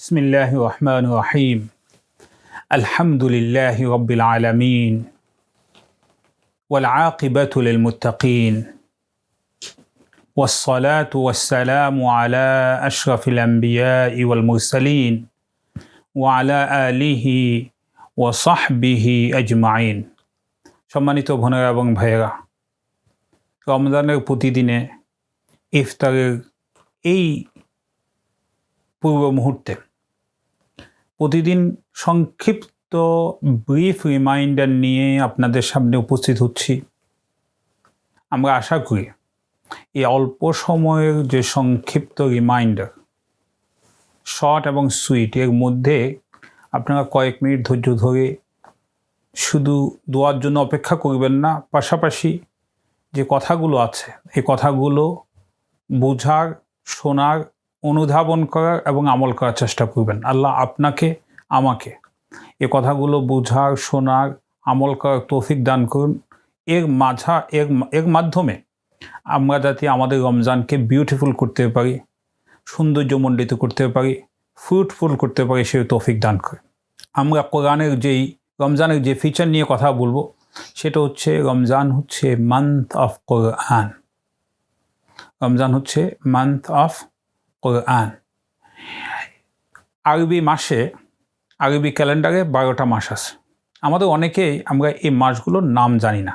বিসমিল্লাহির রহমানির রহিম। আলহামদুলিল্লাহি রাব্বিল আলামিন ওয়াল আকিবাতু লিল মুত্তাকিন ওয়াস সালাতু ওয়াস সালামু আলা আশরাফিল আমবিয়াই ওয়াল মুরসালিন ওয়া আলা আলিহি ওয়া সাহবিহি আজমাইন। সম্মানিত বোনেরা এবং ভাইয়েরা, রমজানের প্রতিদিনে ইফতারের এই পূর্ব মুহূর্তে প্রতিদিন সংক্ষিপ্ত ব্রিফ রিমাইন্ডার নিয়ে আপনাদের সামনে উপস্থিত হচ্ছি। আমরা আশা করি এই অল্প সময়ের যে সংক্ষিপ্ত রিমাইন্ডার, শর্ট এবং সুইট, এর মধ্যে আপনারা কয়েক মিনিট ধৈর্য ধরে শুধু দোয়ার জন্য অপেক্ষা করবেন না, পাশাপাশি যে কথাগুলো আছে এই কথাগুলো বোঝার, শোনার, অনুধাবন করার এবং আমল করার চেষ্টা করবেন। আল্লাহ আপনাকে আমাকে এ কথাগুলো বোঝার, শোনার, আমল করার তৌফিক দান করুন। এর মাধ্যমে আমরা যাতে আমাদের রমজানকে বিউটিফুল করতে পারি, সৌন্দর্যমণ্ডিত করতে পারি, ফ্রুটফুল করতে পারি, সেই তৌফিক দান করে। আমরা রমজানের যে ফিচার নিয়ে কথা বলবো সেটা হচ্ছে রমজান হচ্ছে মান্থ অফ কোরআন। রমজান হচ্ছে মান্থ অফ কোরআন। আরবি ক্যালেন্ডারে 12টা মাস আছে। আমাদের অনেকেই আমরা এই মাসগুলোর নাম জানি না।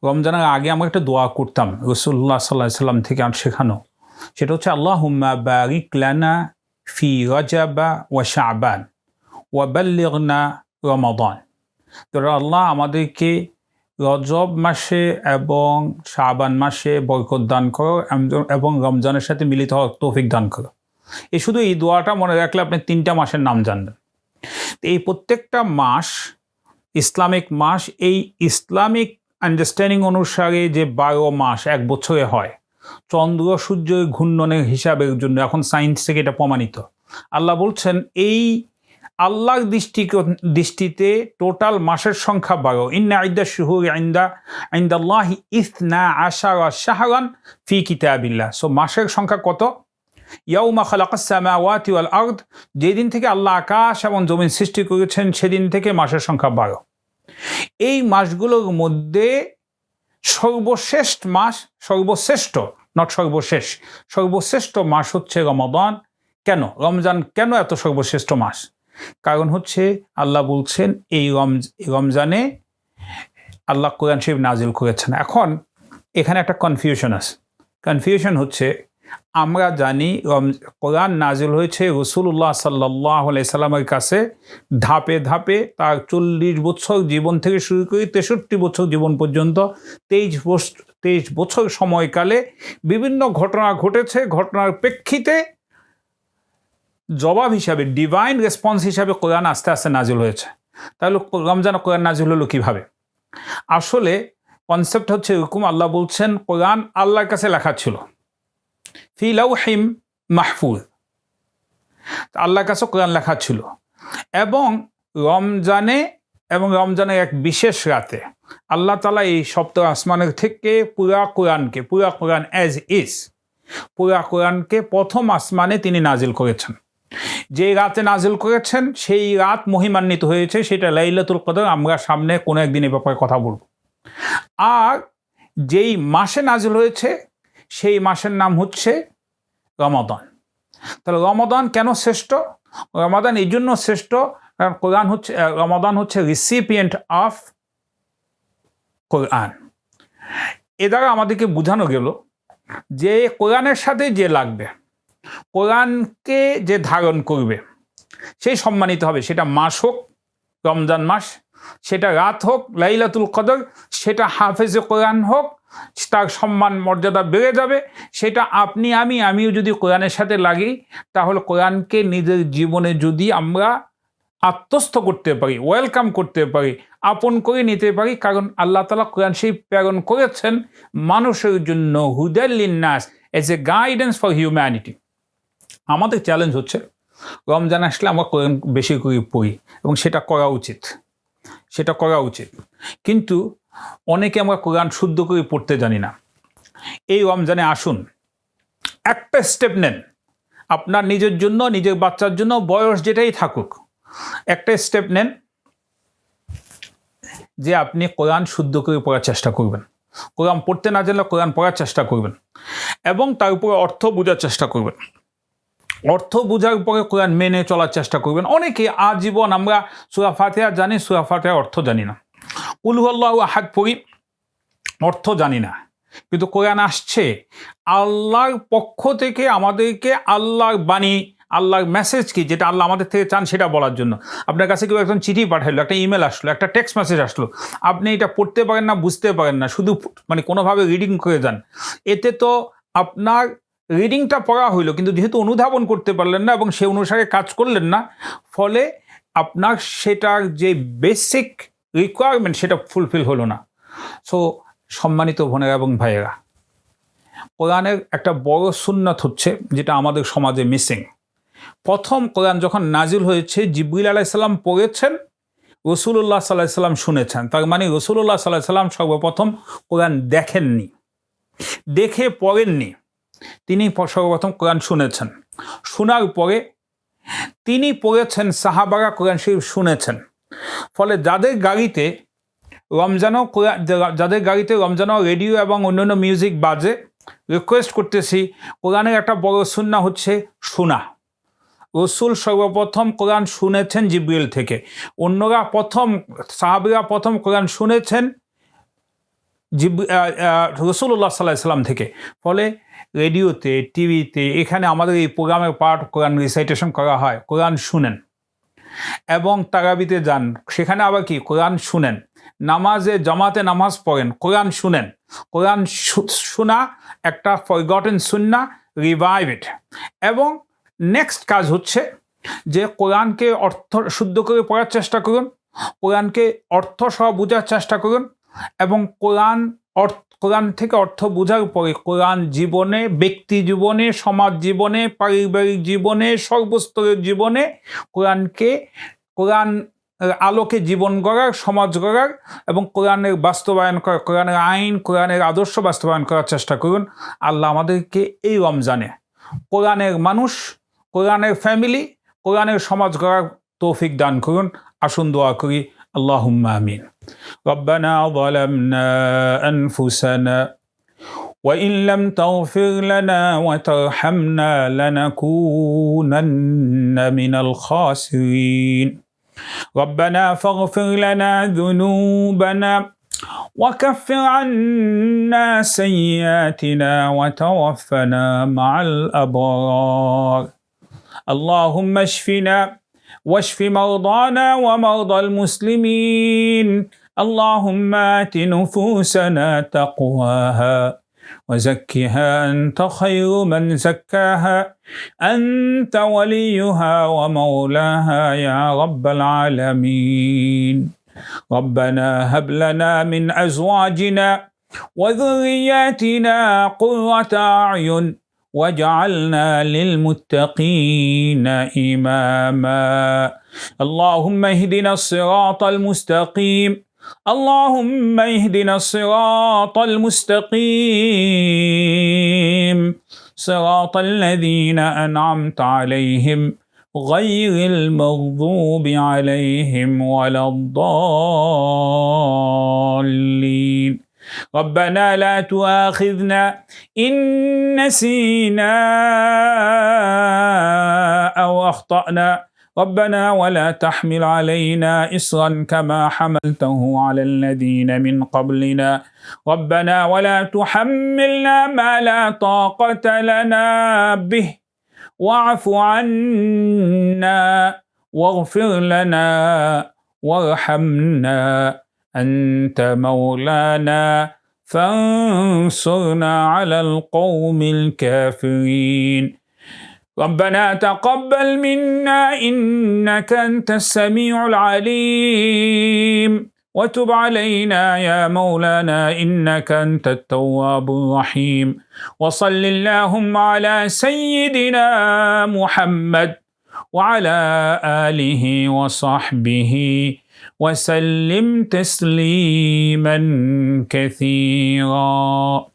রমজানের আগে আমরা একটা দোয়া করতাম, রাসূলুল্লাহ সাল্লাল্লাহু আলাইহি সাল্লাম থেকে শেখানো, সেটা হচ্ছে আল্লাহুম্মা বারিক লানা ফি রজব ওয়া শাবান ওয়া বাল্লিগনা রমাদান। তো আল্লাহ আমাদেরকে রজব মাসে এবং শাবান মাসে বরকত দান করো এবং রমজানের সাথে মিলিত হওয়ার তৌফিক দান করো। শুধু এই দোয়াটা মনে রাখলে আপনি 3টা মাসের নাম জানবেন। এই প্রত্যেকটা মাস ইসলামিক মাস। এই ইসলামিক আন্ডারস্ট্যান্ডিং অনুসারে যে 12 মাস এক বছরে হয়, চন্দ্র সূর্যের ঘূর্ণনের হিসাবের জন্য এখন সায়েন্স থেকে এটা প্রমাণিত। আল্লাহ বলছেন এই আল্লাহর দৃষ্টিতে টোটাল মাসের সংখ্যা 12। ইন্না ইদ্দাশ শুহুরি ইনদাল্লাহি 12 শাহরান ফি কিতাবিল্লাহ। সো মাসের সংখ্যা কত? ইয়াউমা খালাকাস সামাওয়াতি ওয়াল আরদ, যেদিন থেকে আল্লাহ আকাশ এবং জমিন সৃষ্টি করেছেন সেদিন থেকে মাসের সংখ্যা 12। এই মাসগুলোর মধ্যে সর্বশ্রেষ্ঠ মাস, সর্বশ্রেষ্ঠ নট সর্বশেষ, সর্বশ্রেষ্ঠ মাস হচ্ছে রমাদান। কেন রমজান কেন এত সর্বশ্রেষ্ঠ মাস? কারণ হচ্ছে আল্লাহ বলছেন এই রমজানে আল্লাহ কোরআন শরীফ নাজিল করেছেন। এখন এখানে একটা কনফিউশন আছে। কনফিউশন হচ্ছে আমরা জানি কোরআন নাজিল হয়েছে রাসূলুল্লাহ সাল্লাল্লাহু আলাইহি সাল্লামের কাছে ধাপে ধাপে, তার 40 বছর জীবন থেকে শুরু করে 63 বছর জীবন পর্যন্ত 23 বছর সময়কালে বিভিন্ন ঘটনা ঘটেছে। ঘটনার প্রেক্ষিতে জবাব হিসাবে, ডিভাইন রেসপন্স হিসাবে কোরআন আস্তে আস্তে নাজিল হয়েছে। তাহলে রমজান কোরআন নাজিল হলো কীভাবে? আসলে কনসেপ্ট হচ্ছে এরকম, আল্লাহ বলছেন কোরআন আল্লাহর কাছে লেখা ছিল ফি লাউহিম মাহফুজ, আল্লাহর কাছে কোরআন লেখা ছিল এবং রমজানের এক বিশেষ রাতে আল্লাহ তাআলা এই সপ্ত আসমানের থেকে পুরা কোরআন অ্যাজ ইজ, পুরা কোরআনকে প্রথম আসমানে তিনি নাজিল করেছেন। যে রাতে নাজিল করেছেন সেই রাত মহিমান্বিত হয়েছে, সেটা লাইলাতুল কদর। আমরা সামনে কোনো একদিন এই ব্যাপারে কথা বলব। আর যেই মাসে নাজিল হয়েছে সেই মাসের নাম হচ্ছে রমাদান। তাহলে রমাদান কেন শ্রেষ্ঠ? রমাদান এই জন্য শ্রেষ্ঠ কারণ রমাদান হচ্ছে রিসিপিয়েন্ট অফ কোরআন। এ দ্বারা আমাদেরকে বোঝানো গেল যে কোরআনের সাথে যে লাগবে, কোরআনকে যে ধারণ করবে সেই সম্মানিত হবে। সেটা মাস হোক রমজান মাস, সেটা রাত হোক লাইলাতুল কদর, সেটা হাফেজে কোরআন হোক, তার সম্মান মর্যাদা বেড়ে যাবে। সেটা আমিও যদি কোরআনের সাথে লাগি, তাহলে কোরআনকে নিজের জীবনে যদি আমরা আত্মস্থ করতে পারি, ওয়েলকাম করতে পারি, আপন করে নিতে পারি। কারণ আল্লাহ তাআলা কোরআন শরীফ প্রেরণ করেছেন মানুষের জন্য, হুদাল লিন্নাস, as a guidance for humanity. আমাদের চ্যালেঞ্জ হচ্ছে রমজান আসলে আমরা কোরআন বেশি করে পড়ি এবং সেটা করা উচিত। কিন্তু অনেকে আমরা কোরআন শুদ্ধ করে পড়তে জানি না। এই রমজানে আসুন একটা স্টেপ নেন, আপনার নিজের জন্য, নিজের বাচ্চার জন্য, বয়স যেটাই থাকুক, একটা স্টেপ নেন যে আপনি কোরআন শুদ্ধ করে পড়ার চেষ্টা করবেন। কোরআন পড়তে না জানলে কোরআন পড়ার চেষ্টা করবেন এবং তার উপরে অর্থ বোঝার চেষ্টা করবেন। অর্থ বোঝার পরে কোরআন মেনে চলার চেষ্টা করবেন। অনেকে আজীবন আমরা সূরা ফাতিহা জানি, সূরা ফাতিহার অর্থ জানি না। কুল হুয়াল্লাহু আহাদ পড়ি, অর্থ জানি না। কিন্তু কোরআন আসছে আল্লাহর পক্ষ থেকে আমাদেরকে আল্লাহর বাণী, আল্লাহর মেসেজ কি, যেটা আল্লাহ আমাদের থেকে চান সেটা বলার জন্য। আপনার কাছে কেউ একজন চিঠি পাঠালো, একটা ইমেল আসলো, একটা টেক্সট মেসেজ আসলো, আপনি এটা পড়তে পারেন না, বুঝতে পারেন না, শুধু কোনোভাবে রিডিং করে যান। এতে তো আপনার রিডিংটা পড়া হইলো, কিন্তু যেহেতু অনুধাবন করতে পারলেন না এবং সে অনুসারে কাজ করলেন না, ফলে আপনার সেটার যে বেসিক রিকোয়ারমেন্ট সেটা ফুলফিল হলো না। সো সম্মানিত বোনেরা এবং ভাইয়েরা, কোরআনের একটা বড় সুন্নাত হচ্ছে যেটা আমাদের সমাজে মিসিং। প্রথম কোরআন যখন নাজিল হয়েছে, জিবরিল আলাইহিস সালাম পড়েছেন, রাসূলুল্লাহ সাল্লাল্লাহু আলাইহি ওয়াসাল্লাম শুনেছেন। তার মানে রাসূলুল্লাহ সাল্লাল্লাহু আলাইহি ওয়াসাল্লাম সর্বপ্রথম কোরআন দেখেননি, দেখে পড়েননি, তিনি সর্বপ্রথম কোরআন শুনেছেন। শোনার পরে তিনি পড়েছেন, সাহাবারা কোরআন শরীফ শুনেছেন। ফলে যাদের গাড়িতে রমজানও রেডিও এবং অন্যান্য মিউজিক বাজে, রিকোয়েস্ট করতেছি, কোরআনের একটা বড় সুন্নাহ হচ্ছে শোনা। রসুল সর্বপ্রথম কোরআন শুনেছেন জিবরিল থেকে, অন্যরা সাহাবীরা প্রথম কোরআন শুনেছেন রাসূলুল্লাহ সাল্লাল্লাহু আলাইহি ওয়াসাল্লাম থেকে। ফলে রেডিওতে, টিভিতে, এখানে আমাদের এই প্রোগ্রামের পার্ট কোরআন রিসাইটেশন করা হয়, কোরআন শুনেন। এবং তারাবিতে যান, সেখানে আবার কি কোরআন শুনেন। নামাজে জামাতে নামাজ পড়েন, কোরআন শুনেন। কোরআন শোনা একটা ফরগটেন সুন্নাহ, রিভাইভ ইট। এবং নেক্সট কাজ হচ্ছে যে কোরআনকে অর্থ শুদ্ধ করে পড়ার চেষ্টা করুন, কোরআনকে অর্থ সহ বোঝার চেষ্টা করুন এবং কোরআন থেকে অর্থ বোঝার পরে কোরআন জীবনে, ব্যক্তি জীবনে, সমাজ জীবনে, পারিবারিক জীবনে, সর্বস্তরের জীবনে কোরআন আলোকে জীবন গড়ার, সমাজ গড়ার এবং কোরআনের বাস্তবায়ন করা, কোরআনের আইন, কোরআনের আদর্শ বাস্তবায়ন করার চেষ্টা করুন। আল্লাহ আমাদেরকে এই রমজানে কোরআনের মানুষ, কোরআনের ফ্যামিলি, কোরআনের সমাজ গড়ার তৌফিক দান করুন। আসুন দোয়া করি। আল্লাহুম্মা আমিন। রব্বানা যালামনা আনফুসানা وإن لم تغفر لنا وترحمنا لنكونن من الخاسرين ربنا فاغفر لنا ذنوبنا وكفر عنا سيئاتنا وتوفنا مع الأبرار اللهم اشفنا واشف مرضانا ومرضى المسلمين اللهم آت نفوسنا تقواها وزكها أنت خير من زكاها أنت وليها ومولاها يا رب العالمين ربنا هب لنا من أزواجنا وذرياتنا قرة أعين واجعلنا للمتقين إماما اللهم اهدنا الصراط المستقيم اللهم اهدنا الصراط المستقيم صراط الذين أنعمت عليهم غير المغضوب عليهم ولا الضالين ربنا لا تؤاخذنا إن نسينا أو أخطأنا ربنا ولا تحمل علينا إصرا كما حملته على الذين من قبلنا ربنا ولا تحملنا ما لا طاقة لنا به واعف عنا واغفر لنا وارحمنا أنت مولانا فانصرنا على القوم الكافرين ربنا تقبل منا إنك أنت السميع العليم وتب علينا يا مولانا إنك أنت التواب الرحيم وصل اللهم على سيدنا محمد وعلى آله وصحبه وسلم تسليما كثيرا